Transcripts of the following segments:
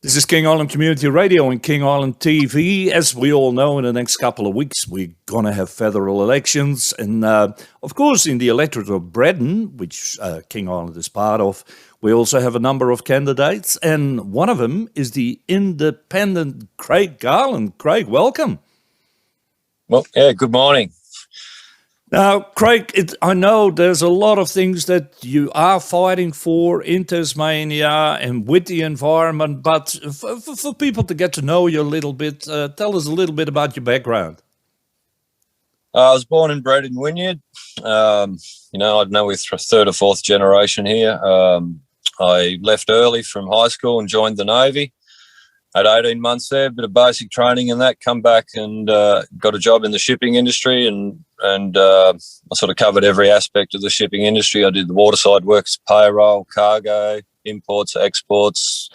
This is King Island Community Radio and King Island TV. As we all know, in the next couple of weeks, we're going to have federal elections. And, of course, in the electorate of Braddon, which King Island is part of, we also have a number of candidates. And one of them is the independent Craig Garland. Craig, welcome. Well, yeah, good morning. Now, Craig, I know there's a lot of things that you are fighting for in Tasmania and with the environment, but for people to get to know you a little bit, tell us a little bit about your background. I was born and bred in Wynyard. I don't know, we're third or fourth generation here. I left early from high school and joined the Navy. Had 18 months there, a bit of basic training and that, come back and got a job in the shipping industry and I sort of covered every aspect of the shipping industry. I did the waterside works, payroll, cargo, imports, exports.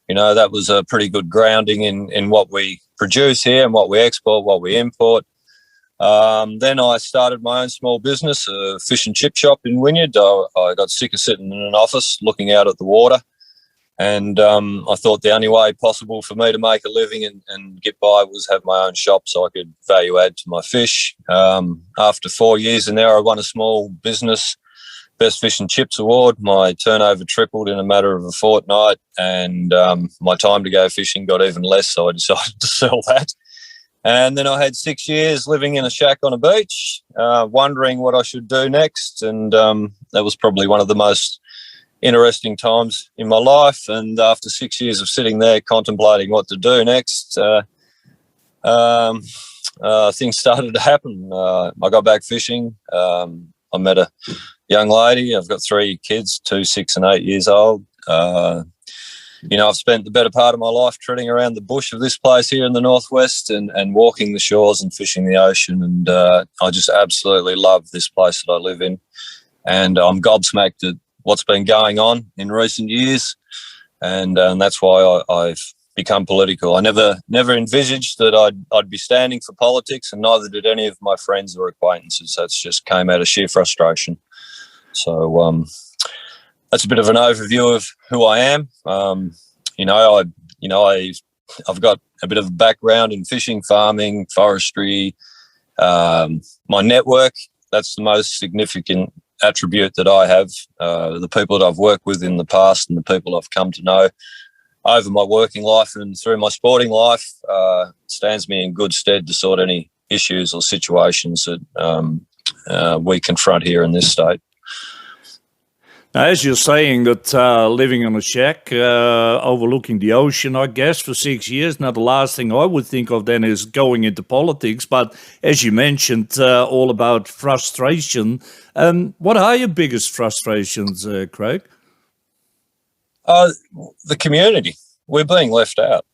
That was a pretty good grounding in what we produce here and what we export, what we import. Then I started my own small business, a fish and chip shop in Wynyard. I got sick of sitting in an office looking out at the water. And I thought the only way possible for me to make a living and get by was have my own shop so I could value add to my fish. After 4 years in there, I won a small business Best Fish and Chips Award. My turnover tripled in a matter of a fortnight and my time to go fishing got even less, so I decided to sell that. And then I had 6 years living in a shack on a beach, wondering what I should do next. And that was probably one of the most interesting times in my life. And after 6 years of sitting there contemplating what to do next, things started to happen. I got back fishing. I met a young lady. I've got 3 kids, 2, 6 and 8 years old. I've spent the better part of my life trotting around the bush of this place here in the northwest and walking the shores and fishing the ocean. And I just absolutely love this place that I live in. And I'm gobsmacked at what's been going on in recent years, and that's why I've become political. I never envisaged that I'd be standing for politics, and neither did any of my friends or acquaintances. That's just came out of sheer frustration. So that's a bit of an overview of who I am. I've got a bit of a background in fishing, farming, forestry. My network, that's the most significant attribute that I have. The people that I've worked with in the past and the people I've come to know over my working life and through my sporting life stands me in good stead to sort any issues or situations that we confront here in this state. Now, as you're saying that living in a shack overlooking the ocean, I guess, for 6 years, now the last thing I would think of then is going into politics. But as you mentioned, all about frustration. What are your biggest frustrations, Craig? The community. We're being left out.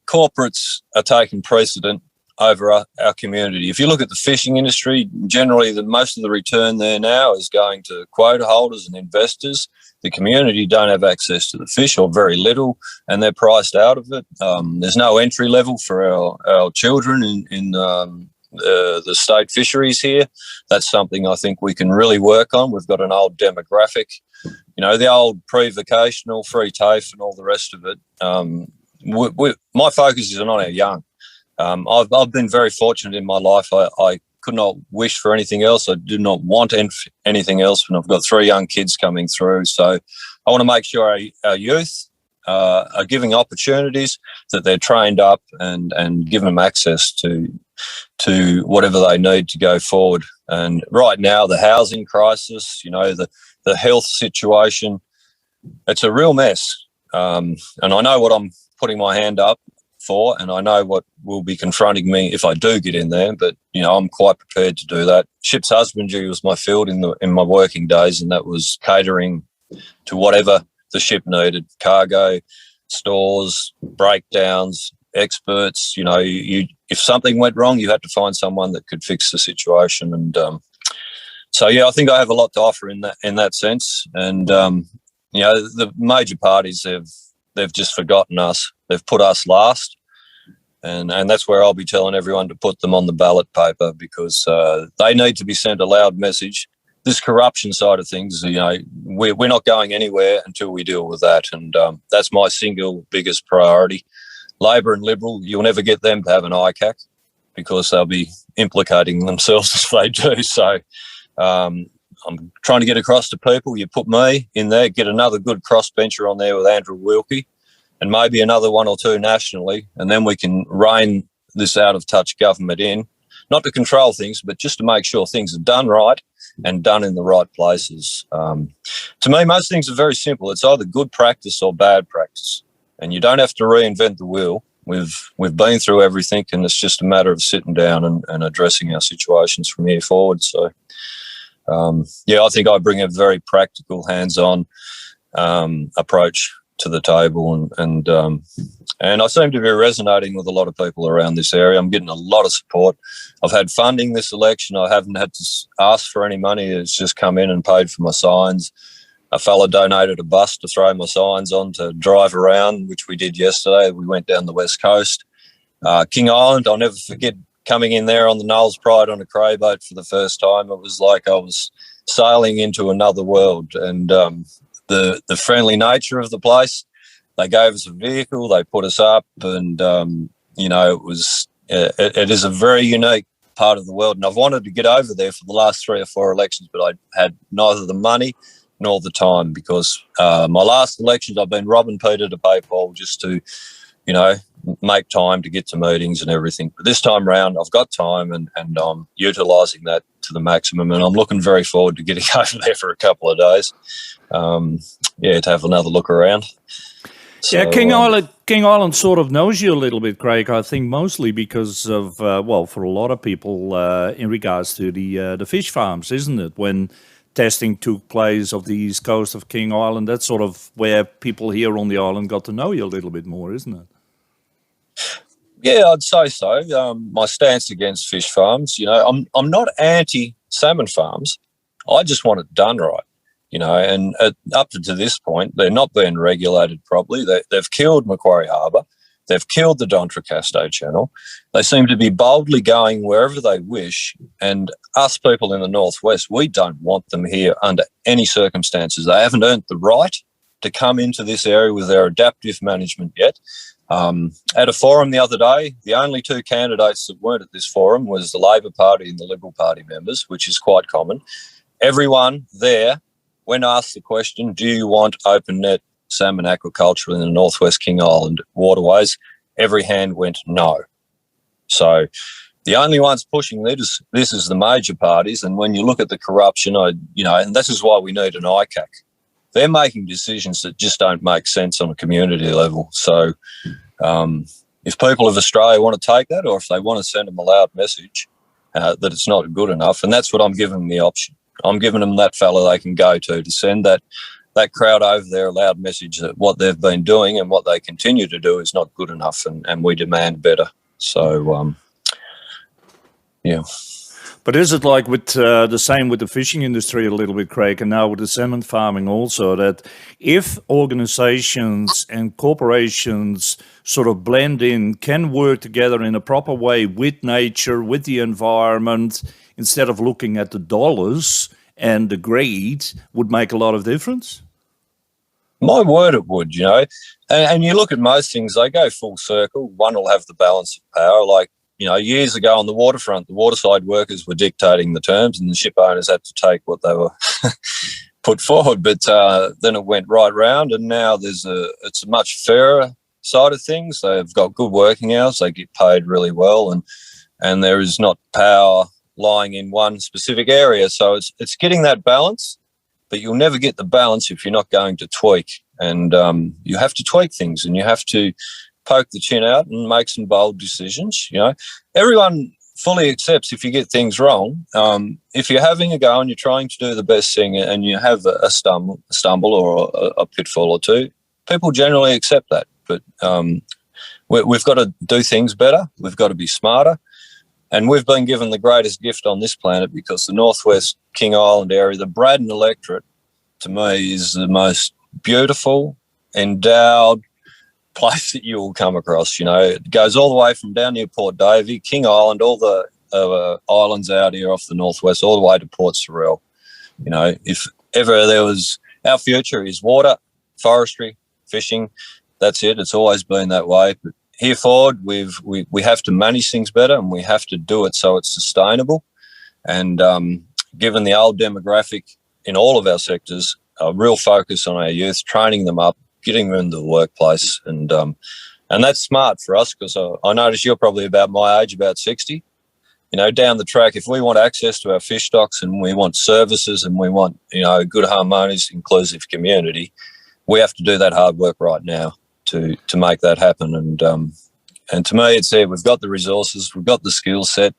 Corporates are taking precedent over our community. If you look at the fishing industry, generally most of the return there now is going to quota holders and investors. The community don't have access to the fish or very little, and they're priced out of it. There's no entry level for our children in the state fisheries here. That's something I think we can really work on. We've got an old demographic, the old pre-vocational, free TAFE and all the rest of it. My focus is on our young. I've been very fortunate in my life. I could not wish for anything else. I do not want anything else, and I've got 3 young kids coming through. So I want to make sure our youth are giving opportunities, that they're trained up and given them access to whatever they need to go forward. And right now, the housing crisis, the health situation, it's a real mess. And I know what I'm putting my hand up for, and I know what will be confronting me if I do get in there, but I'm quite prepared to do that. Ship's husbandry was my field in my working days, and that was catering to whatever the ship needed: cargo, stores, breakdowns, experts. If something went wrong, you had to find someone that could fix the situation. And so I think I have a lot to offer in that sense. And the major parties they've just forgotten us. They've put us last, and that's where I'll be telling everyone to put them on the ballot paper, because they need to be sent a loud message this corruption side of things, we're not going anywhere until we deal with that. And that's my single biggest priority. Labor and Liberal, you'll never get them to have an ICAC because they'll be implicating themselves as they do. So I'm trying to get across to people. You put me in there, get another good crossbencher on there with Andrew Wilkie, and maybe another one or two nationally, and then we can rein this out-of-touch government in, not to control things, but just to make sure things are done right and done in the right places. To me, most things are very simple. It's either good practice or bad practice, and you don't have to reinvent the wheel. We've been through everything, and it's just a matter of sitting down and addressing our situations from here forward. So, I think I bring a very practical, hands-on approach to the table, and I seem to be resonating with a lot of people around this area. I'm getting a lot of support. I've had funding this election. I haven't had to ask for any money. It's just come in and paid for my signs. A fella donated a bus to throw my signs on to drive around, which we did yesterday. We went down the west coast. King Island, I'll never forget coming in there on the Knowles Pride on a cray boat for the first time. It was like I was sailing into another world, and the friendly nature of the place. They gave us a vehicle, they put us up, and it is a very unique part of the world. And I've wanted to get over there for the last 3 or 4 elections, but I had neither the money nor the time, because my last elections I've been robbing Peter to pay Paul just to, make time to get to meetings and everything. But this time round, I've got time, and I'm utilising that to the maximum, and I'm looking very forward to getting over there for a couple of days. To have another look around. So, King Island sort of knows you a little bit, Craig. I think mostly because of for a lot of people in regards to the fish farms, isn't it? When testing took place of the east coast of King Island, that's sort of where people here on the island got to know you a little bit more, isn't it? Yeah, I'd say so. My stance against fish farms, I'm not anti-salmon farms. I just want it done right. And up to this point, they're not being regulated properly. They've killed Macquarie Harbour. They've killed the D'Entrecasteaux Channel. They seem to be boldly going wherever they wish. And us people in the northwest, we don't want them here under any circumstances. They haven't earned the right to come into this area with their adaptive management yet. At a forum the other day, the only 2 candidates that weren't at this forum was the Labor Party and the Liberal Party members, which is quite common. Everyone there, when asked the question, do you want open net salmon aquaculture in the northwest King Island waterways, every hand went no. So the only ones pushing this is the major parties. And when you look at the corruption, and this is why we need an ICAC. They're making decisions that just don't make sense on a community level. So if people of Australia want to take that, or if they want to send them a loud message that it's not good enough, and that's what I'm giving them the option. I'm giving them that fella they can go to send that crowd over there a loud message that what they've been doing and what they continue to do is not good enough, and we demand better. So, yeah. But is it like with the same with the fishing industry a little bit, Craig, and now with the salmon farming also, that if organizations and corporations sort of blend in, can work together in a proper way with nature, with the environment, instead of looking at the dollars and the greed, would make a lot of difference? My word, it would, And you look at most things, they go full circle. One will have the balance of power. Like, years ago on the waterfront, the waterside workers were dictating the terms and the ship owners had to take what they were put forward. But then it went right round, and now it's a much fairer side of things. They've got good working hours. They get paid really well, and there is not power lying in one specific area. So it's getting that balance, but you'll never get the balance if you're not going to tweak. And you have to tweak things, and you have to poke the chin out and make some bold decisions. Everyone fully accepts if you get things wrong. If you're having a go and you're trying to do the best thing and you have a stumble or a pitfall or two, people generally accept that. But we've got to do things better. We've got to be smarter. And we've been given the greatest gift on this planet, because the northwest King Island area, the Braddon electorate, to me, is the most beautiful, endowed place that you will come across. It goes all the way from down near Port Davey, King Island, all the islands out here off the northwest, all the way to Port Sorell. If ever there was, our future is water, forestry, fishing. That's it. It's always been that way. But here forward, we have to manage things better, and we have to do it so it's sustainable. And given the old demographic in all of our sectors, a real focus on our youth, training them up, getting them into the workplace, and that's smart for us, because I notice you're probably about my age, about 60. Down the track, if we want access to our fish stocks and we want services and we want, a good, harmonious, inclusive community, we have to do that hard work right now to make that happen. And to me, it's there. We've got the resources, we've got the skill set.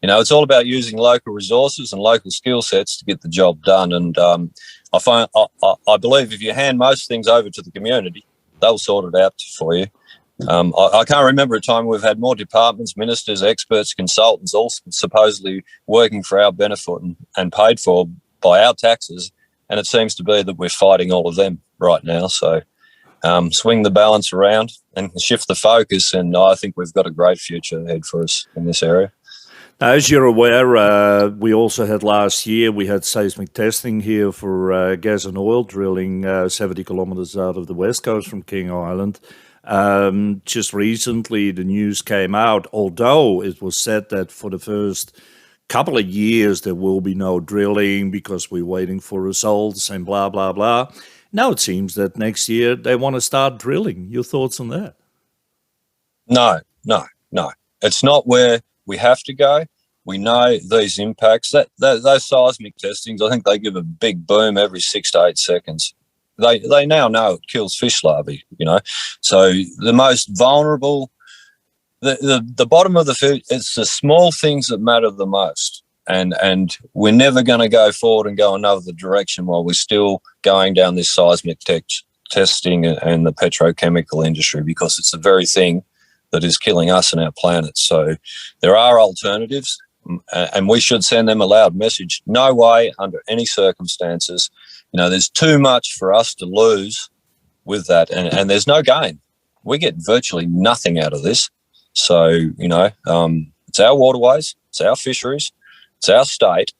It's all about using local resources and local skill sets to get the job done. And I believe if you hand most things over to the community, they'll sort it out for you. I can't remember a time we've had more departments, ministers, experts, consultants, all supposedly working for our benefit and paid for by our taxes. And it seems to be that we're fighting all of them right now. So swing the balance around and shift the focus. And I think we've got a great future ahead for us in this area. Now, as you're aware, we also had last year, we had seismic testing here for gas and oil drilling 70 kilometres out of the west coast from King Island. Just recently, the news came out, although it was said that for the first couple of years there will be no drilling because we're waiting for results and blah, blah, blah. Now it seems that next year they want to start drilling. Your thoughts on that? No. It's not where we have to go. We know these impacts. Those seismic testings, I think they give a big boom every 6 to 8 seconds. They now know it kills fish larvae, So the most vulnerable, the bottom of the food, it's the small things that matter the most. And we're never going to go forward and go another direction while we're still going down this seismic testing and the petrochemical industry, because it's the very thing that is killing us and our planet. So there are alternatives, and we should send them a loud message. No way, under any circumstances. There's too much for us to lose with that, and there's no gain. We get virtually nothing out of this. So, it's our waterways, it's our fisheries, it's our state,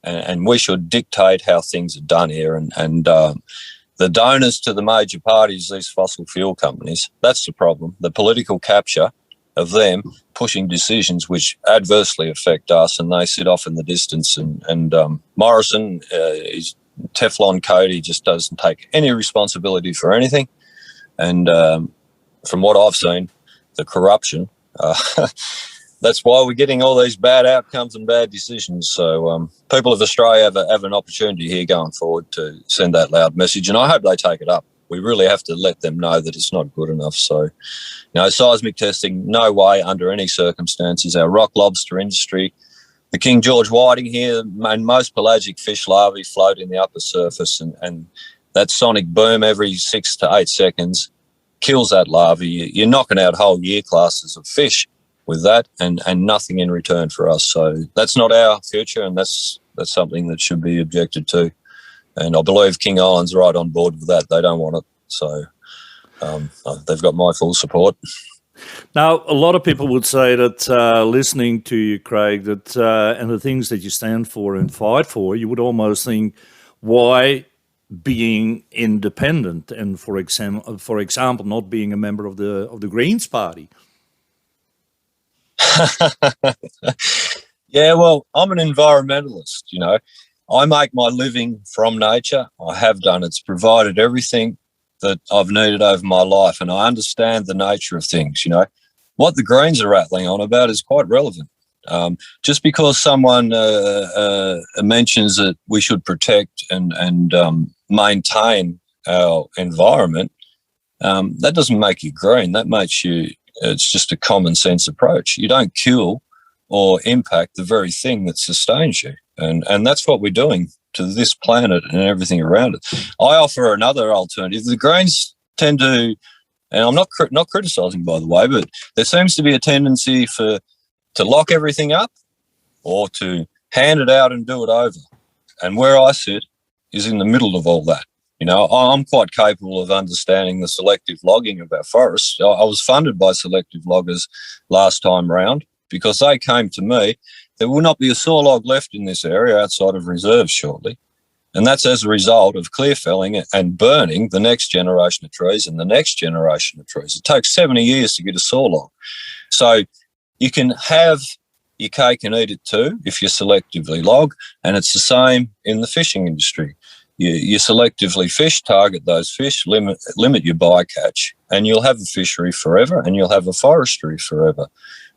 and we should dictate how things are done here. And the donors to the major parties, these fossil fuel companies, that's the problem. The political capture of them pushing decisions which adversely affect us, and they sit off in the distance. And Morrison is Teflon coat. He just doesn't take any responsibility for anything. And from what I've seen, the corruption, that's why we're getting all these bad outcomes and bad decisions. So people of Australia have an opportunity here going forward to send that loud message, and I hope they take it up. We really have to let them know that it's not good enough. So, seismic testing, no way, under any circumstances. Our rock lobster industry, the King George whiting here, and most pelagic fish larvae float in the upper surface, and that sonic boom every 6 to 8 seconds kills that larvae. You're knocking out whole year classes of fish with that, and nothing in return for us. So that's not our future, and that's something that should be objected to. And I believe King Island's right on board with that. They don't want it. So they've got my full support. Now, a lot of people would say that listening to you, Craig, that and the things that you stand for and fight for, you would almost think, why being independent and, for example, not being a member of the Greens Party? Yeah, well, I'm an environmentalist, I make my living from nature. I have done. It's provided everything that I've needed over my life, and I understand the nature of things. What the Greens are rattling on about is quite relevant. Just because someone mentions that we should protect and maintain our environment, that doesn't make you green. That makes you, it's just a common sense approach. You don't kill or impact the very thing that sustains you. And that's what we're doing to this planet and everything around it. I offer another alternative. The Greens tend to, and I'm not criticising, by the way, but there seems to be a tendency to lock everything up or to hand it out and do it over. And where I sit is in the middle of all that. I'm quite capable of understanding the selective logging of our forests. I was funded by selective loggers last time round because they came to me. There will not be a saw log left in this area outside of reserves shortly. And that's as a result of clear felling and burning the next generation of trees and the next generation of trees. It takes 70 years to get a sawlog. So you can have your cake and eat it too if you selectively log, and it's the same in the fishing industry. You selectively fish, target those fish, limit your bycatch, and you'll have a fishery forever and you'll have a forestry forever.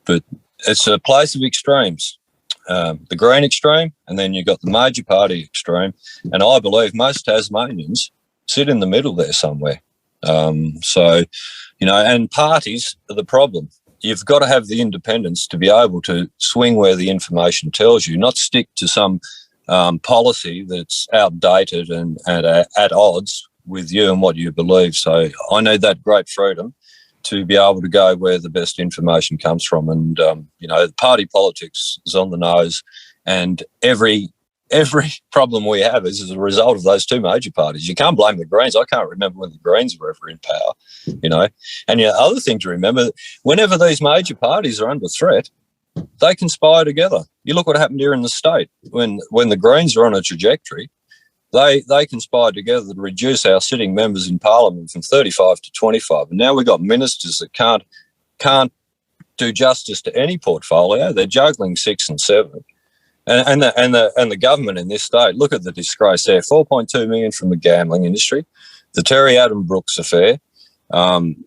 But it's a place of extremes. The green extreme, and then you've got the major party extreme. And I believe most Tasmanians sit in the middle there somewhere. And parties are the problem. You've got to have the independence to be able to swing where the information tells you, not stick to some policy that's outdated and at odds with you and what you believe. So I need that great freedom to be able to go where the best information comes from. And, party politics is on the nose, and every problem we have is as a result of those two major parties. You can't blame the Greens. I can't remember when the Greens were ever in power, And the other thing to remember, whenever these major parties are under threat, they conspire together. You look what happened here in the state. When the Greens are on a trajectory, They conspired together to reduce our sitting members in Parliament from 35 to 25, and now we've got ministers that can't do justice to any portfolio. They're juggling 6 and 7, and the government in this state. Look at the disgrace there: 4.2 million from the gambling industry, the Terry Adam Brooks affair, and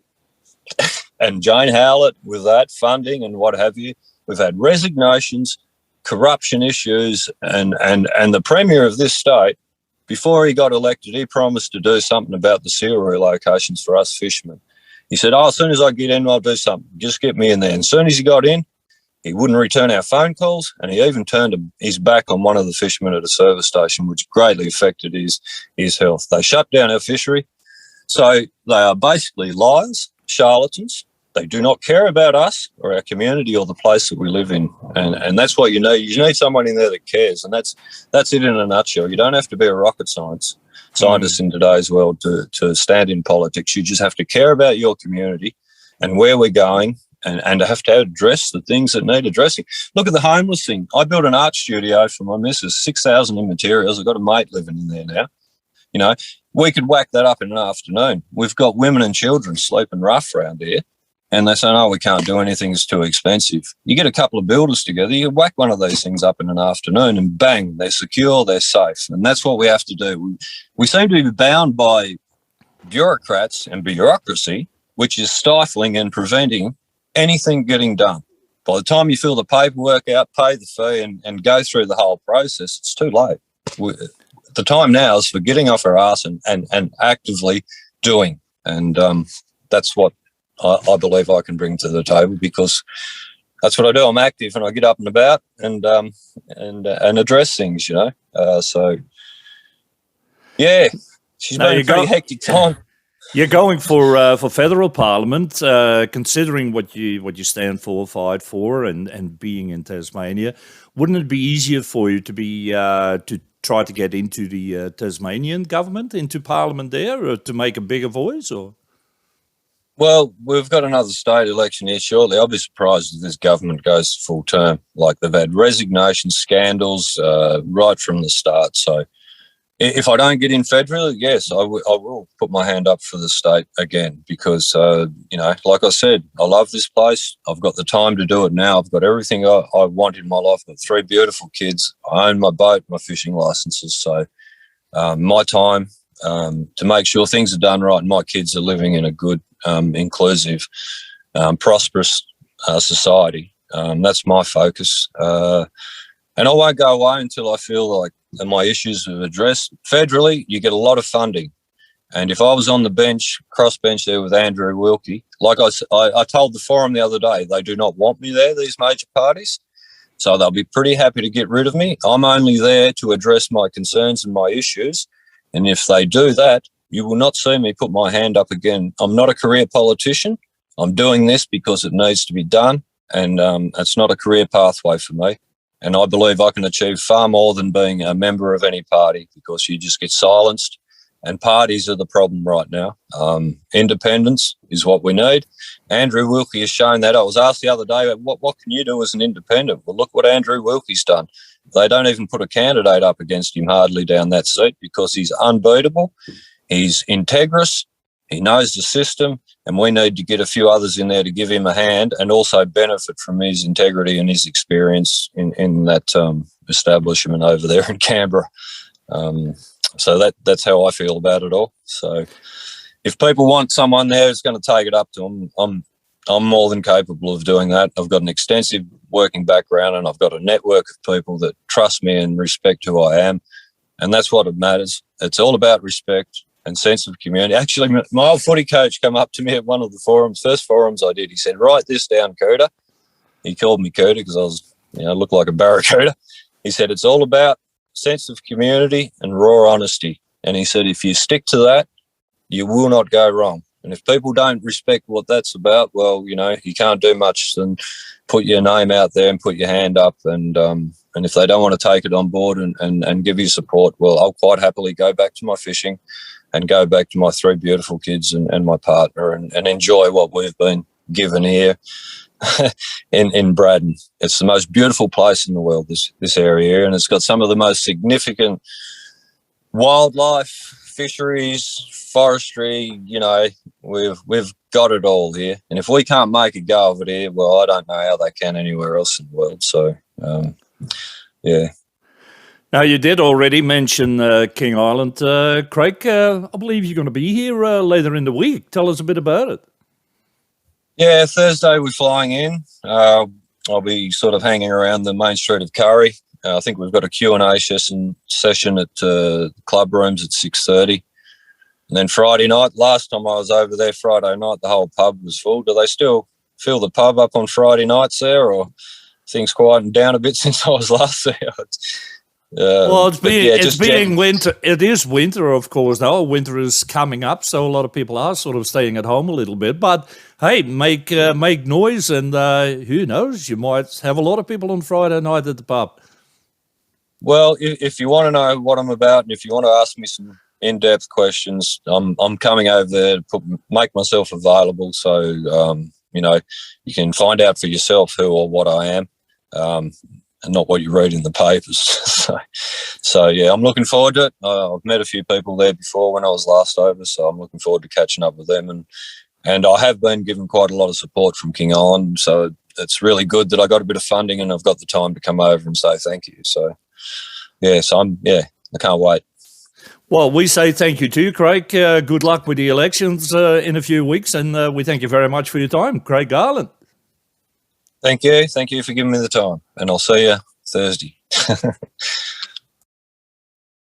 Jane Howlett with that funding and what have you. We've had resignations, corruption issues, and the Premier of this state, before he got elected, he promised to do something about the seal relocations for us fishermen. He said, as soon as I get in, I'll do something. Just get me in there. And as soon as he got in, he wouldn't return our phone calls, and he even turned his back on one of the fishermen at a service station, which greatly affected his health. They shut down our fishery. So they are basically liars, charlatans. They do not care about us or our community or the place that we live in. And that's what you need. You need someone in there that cares. And that's it in a nutshell. You don't have to be a rocket scientist in today's world to stand in politics. You just have to care about your community and where we're going, and have to address the things that need addressing. Look at the homeless thing. I built an art studio for my missus, 6,000 in materials. I've got a mate living in there now. We could whack that up in an afternoon. We've got women and children sleeping rough around here. And they say, no, we can't do anything, it's too expensive. You get a couple of builders together, you whack one of these things up in an afternoon, and bang, they're secure, they're safe. And that's what we have to do. We seem to be bound by bureaucrats and bureaucracy, which is stifling and preventing anything getting done. By the time you fill the paperwork out, pay the fee, and go through the whole process, it's too late. The time now is for getting off our arse and actively doing. And that's what I believe I can bring to the table, because that's what I do. I'm active and I get up and about and address things, So, yeah, she's been a pretty hectic time. You're going for federal parliament, considering what you stand for, fight for, and being in Tasmania. Wouldn't it be easier for you to be to try to get into the Tasmanian government, into parliament there, or to make a bigger voice, or? Well, we've got another state election here shortly. I'll be surprised if this government goes full term. Like, they've had resignation scandals right from the start. So if I don't get in federally, yes, I will put my hand up for the state again, because, like I said, I love this place. I've got the time to do it now. I've got everything I want in my life. I've got 3 beautiful kids. I own my boat, my fishing licenses. So my time to make sure things are done right and my kids are living in a good, inclusive, prosperous society. That's my focus. And I won't go away until I feel like my issues are addressed. Federally, you get a lot of funding. And if I was on the bench, crossbench there with Andrew Wilkie, like I told the forum the other day, they do not want me there, these major parties. So they'll be pretty happy to get rid of me. I'm only there to address my concerns and my issues. And if they do that, you will not see me put my hand up again. I'm not a career politician. I'm doing this because it needs to be done, and it's not a career pathway for me. And I believe I can achieve far more than being a member of any party, because you just get silenced, and parties are the problem right now. Independence is what we need. Andrew Wilkie has shown that. I was asked the other day, what can you do as an independent? Well, look what Andrew Wilkie's done. they don't even put a candidate up against him hardly down that seat because he's unbeatable. He's integrous. He knows the system, and we need to get a few others in there to give him a hand and also benefit from his integrity and his experience in that establishment over there in Canberra. So that's how I feel about it all. So if people want someone there who's going to take it up to them, I'm more than capable of doing that. I've got an extensive working background, and I've got a network of people that trust me and respect who I am, and that's what it matters. It's all about respect and sense of community. Actually, my old footy coach came up to me at one of the first forums I did. He said, "Write this down, Cooter." He called me Cooter because I was, looked like a barracuda. He said, "It's all about sense of community and raw honesty." And he said, if you stick to that, you will not go wrong. And if people don't respect what that's about, well, you can't do much than put your name out there and put your hand up. And if they don't want to take it on board and give you support, well, I'll quite happily go back to my fishing and go back to my 3 beautiful kids and my partner and enjoy what we've been given here in Braddon. It's the most beautiful place in the world, this area here, and it's got some of the most significant wildlife, fisheries, forestry. We've got it all here, and if we can't make a go of it here, well, I don't know how they can anywhere else in the world. So yeah. Now, you did already mention King Island. Craig, I believe you're going to be here later in the week. Tell us a bit about it. Yeah, Thursday we're flying in. I'll be sort of hanging around the main street of Curry. I think we've got a Q&A session at club rooms at 6:30. And then Friday night, last time I was over there Friday night, the whole pub was full. Do they still fill the pub up on Friday nights there, or things quietened down a bit since I was last there? Well, it's being winter. It is winter, of course, now. Winter is coming up, so a lot of people are sort of staying at home a little bit. But, hey, make noise, and who knows, you might have a lot of people on Friday night at the pub. Well, if you want to know what I'm about, and if you want to ask me some in-depth questions, I'm coming over there to make myself available, so, you can find out for yourself who or what I am. And not what you read in the papers. so yeah, I'm looking forward to it. I've met a few people there before when I was last over, so I'm looking forward to catching up with them. And I have been given quite a lot of support from King Island, so it's really good that I got a bit of funding and I've got the time to come over and say thank you. So yeah, I can't wait. Well, we say thank you too, Craig. Good luck with the elections in a few weeks, and we thank you very much for your time, Craig Garland. Thank you. Thank you for giving me the time, and I'll see you Thursday.